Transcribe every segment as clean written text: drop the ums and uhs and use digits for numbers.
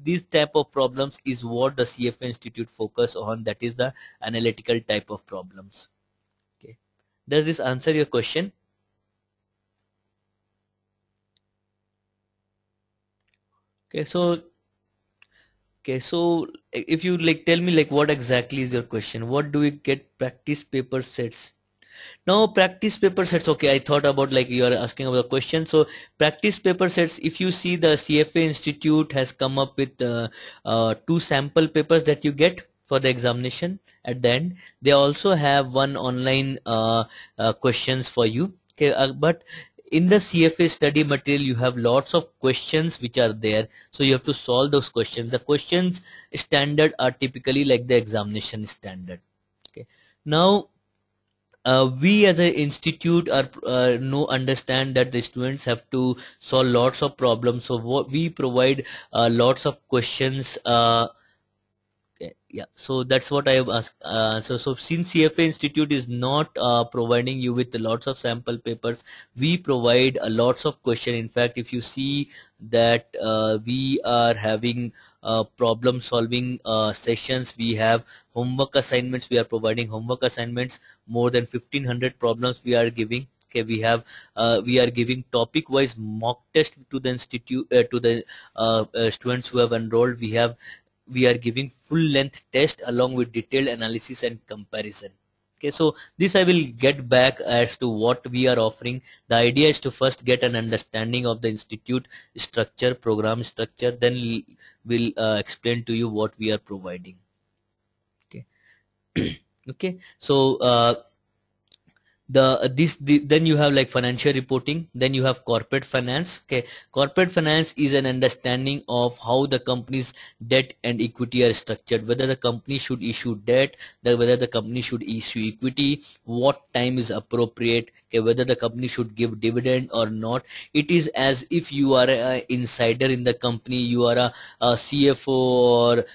these type of problems is what the CFA Institute focus on, that is the analytical type of problems. Okay, does this answer your question? Okay, so if you like tell me like what exactly is your question, what do we get practice paper sets? Now practice paper sets, okay, I thought about like you are asking about the question. So practice paper sets, if you see, the CFA Institute has come up with 2 sample papers that you get for the examination at the end. They also have one online questions for you. Okay, but in the CFA study material you have lots of questions which are there, so you have to solve those questions. The questions standard are typically like the examination standard. Okay, now we as an institute are understand that the students have to solve lots of problems, so what we provide lots of questions. Okay, yeah, so that's what I have asked. So since CFA Institute is not providing you with lots of sample papers, we provide lots of question. In fact, if you see that we are having problem solving sessions, we have homework assignments, we are providing homework assignments, more than 1500 problems we are giving. Okay, we are giving topic wise mock test to the institute, to the students who have enrolled. We are giving full length test along with detailed analysis and comparison. Okay, so this I will get back as to what we are offering. The idea is to first get an understanding of the institute structure, program structure, then we'll explain to you what we are providing. Okay. Okay, so then you have like financial reporting, then you have corporate finance. Okay, corporate finance is an understanding of how the company's debt and equity are structured, whether the company should issue debt, whether the company should issue equity, what time is appropriate, okay, whether the company should give dividend or not. It is as if you are an insider in the company, you are a CFO, or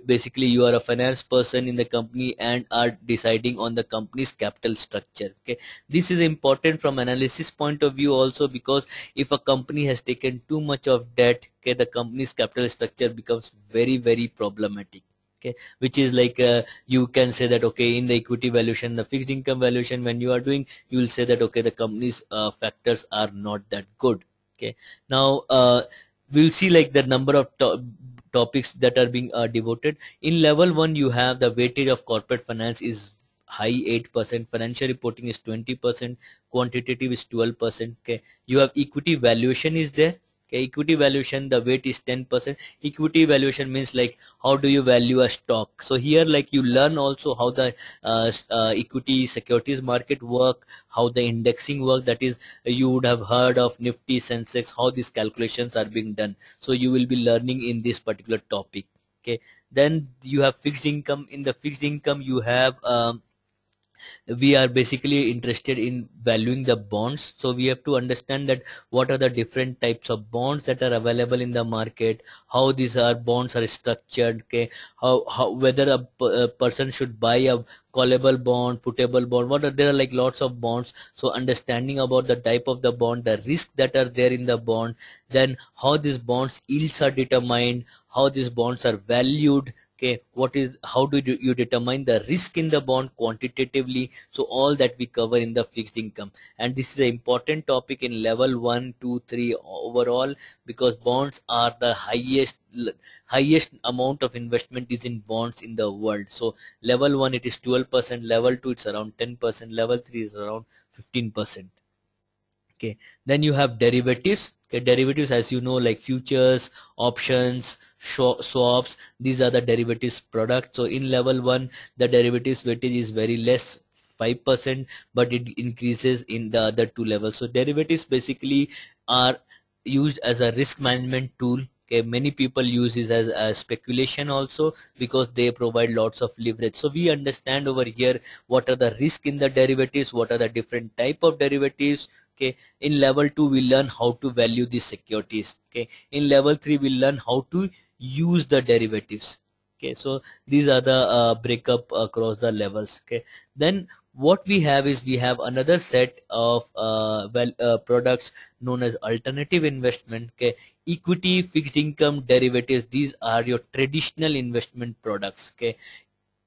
basically you are a finance person in the company and are deciding on the company's capital structure. Okay, this is important from analysis point of view also, because if a company has taken too much of debt, okay, the company's capital structure becomes very problematic. Okay, which is like you can say that okay, in the equity valuation, the fixed income valuation, when you are doing, you will say that okay, the company's factors are not that good. Okay, now we'll see like the number of topics that are being devoted. In level 1 you have the weightage of corporate finance is high, 8%, financial reporting is 20%, quantitative is 12%. Okay, you have equity valuation is there. Okay, equity valuation, the weight is 10%. Equity valuation means like how do you value a stock. So here like you learn also how the equity securities market work, how the indexing work, that is you would have heard of Nifty, Sensex, how these calculations are being done. So you will be learning in this particular topic. Okay, then you have fixed income. In the fixed income you have we are basically interested in valuing the bonds, so we have to understand that what are the different types of bonds that are available in the market, how these bonds are structured. Okay, how whether a person should buy a callable bond, putable bond, there are like lots of bonds. So understanding about the type of the bond, the risk that are there in the bond, then how these bonds yields are determined, how these bonds are valued. Okay, how do you determine the risk in the bond quantitatively. So all that we cover in the fixed income, and this is an important topic in level 1, 2, 3 overall, because bonds are the highest amount of investment is in bonds in the world. So level 1 it is 12%, level 2 it's around 10%, level 3 is around 15%. Okay, then you have derivatives. Okay, derivatives, as you know, like futures, options, swaps, these are the derivatives products. So in level 1 the derivatives weightage is very less, 5%, but it increases in the other 2 levels. So derivatives basically are used as a risk management tool. Okay, many people use this as a speculation also, because they provide lots of leverage. So we understand over here what are the risk in the derivatives, what are the different type of derivatives. Okay, in level 2 we learn how to value the securities. Okay, in level 3 we learn how to use the derivatives. Okay, so these are the breakup across the levels. Okay, then what we have is we have another set of products known as alternative investment. Okay, equity, fixed income, derivatives. These are your traditional investment products. Okay,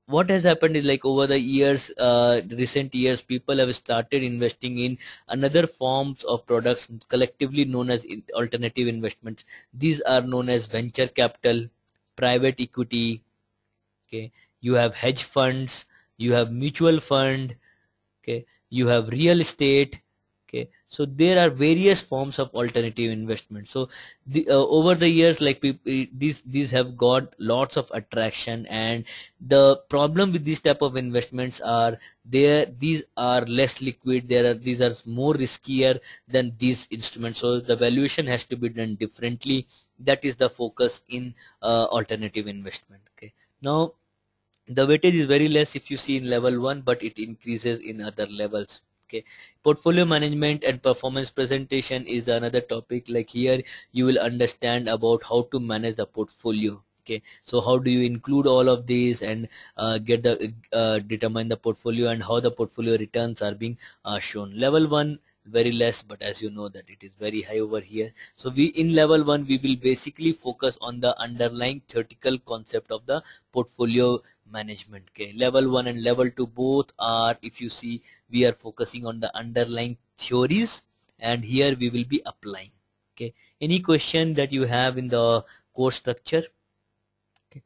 what has happened is like over the years, recent years, people have started investing in another forms of products collectively known as alternative investments. These are known as venture capital, private equity. Okay, you have hedge funds, you have mutual fund. Okay, you have real estate. Okay, so there are various forms of alternative investment. So over the years, like these have got lots of attraction, and the problem with these type of investments are these are less liquid. These are more riskier than these instruments, so the valuation has to be done differently. That is the focus in alternative investment. Okay, now the weightage is very less if you see in level 1, but it increases in other levels. Okay, portfolio management and performance presentation is the another topic. Like here you will understand about how to manage the portfolio. Okay, so how do you include all of these and get the determine the portfolio and how the portfolio returns are being shown. Level 1 very less, but as you know that it is very high over here. So we in level 1 we will basically focus on the underlying theoretical concept of the portfolio management. Okay, level 1 and level 2 both are, if you see, we are focusing on the underlying theories, and here we will be applying. Okay, any question that you have in the course structure? Okay,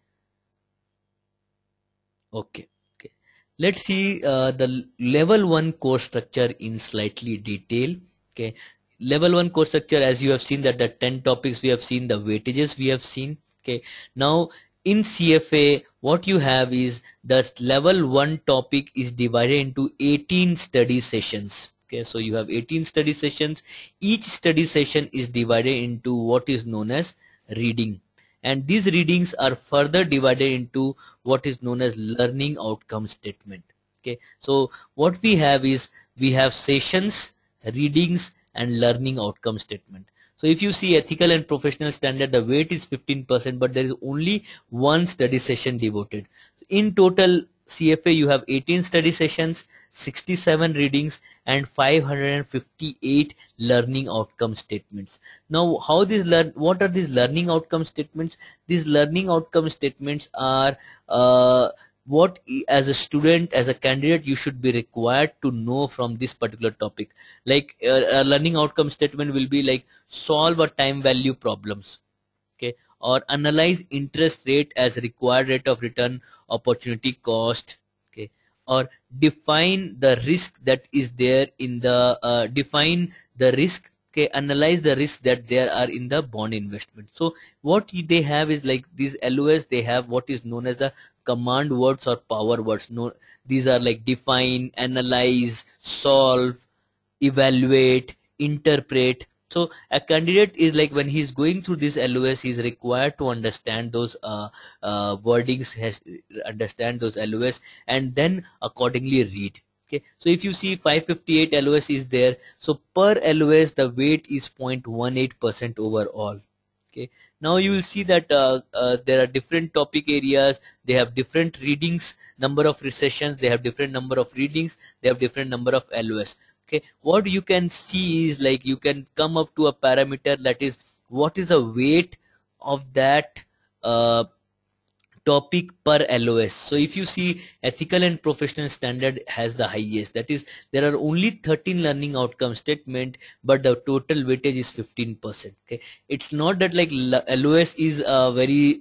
okay, okay. Let's see the level 1 course structure in slightly detail. Okay, level 1 course structure, as you have seen that the 10 topics we have seen, the weightages we have seen. Okay, now in CFA what you have is that level 1 topic is divided into 18 study sessions. Okay, so you have 18 study sessions. Each study session is divided into what is known as reading, and these readings are further divided into what is known as learning outcome statement. Okay, so what we have is we have sessions, readings, and learning outcome statement. So if you see ethical and professional standard, the weight is 15%, but there is only one study session devoted. In total CFA you have 18 study sessions, 67 readings, and 558 learning outcome statements. Now how what are these learning outcome statements? These learning outcome statements are what as a student, as a candidate, you should be required to know from this particular topic. Like a learning outcome statement will be like solve a time value problems. Okay, or analyze interest rate as required rate of return, opportunity cost. Okay, or define the risk that is there in the define the risk. Okay, analyze the risk that there are in the bond investment. So what they have is like these LOS, they have what is known as the command words or power words. No, these are like define, analyze, solve, evaluate, interpret. So a candidate is like when he's going through this LOS, he's required to understand those wordings, has understand those LOS, and then accordingly read. Okay, so if you see 558 LOS is there, so per LOS the weight is 0.18% overall. Okay, now you will see that there are different topic areas, they have different readings, number of sessions, they have different number of readings, they have different number of LOS. Okay, what you can see is like you can come up to a parameter, that is what is the weight of that topic per LOS. So if you see ethical and professional standard has the highest, that is there are only 13 learning outcome statement, but the total weightage is 15%. Okay, it's not that like LOS is very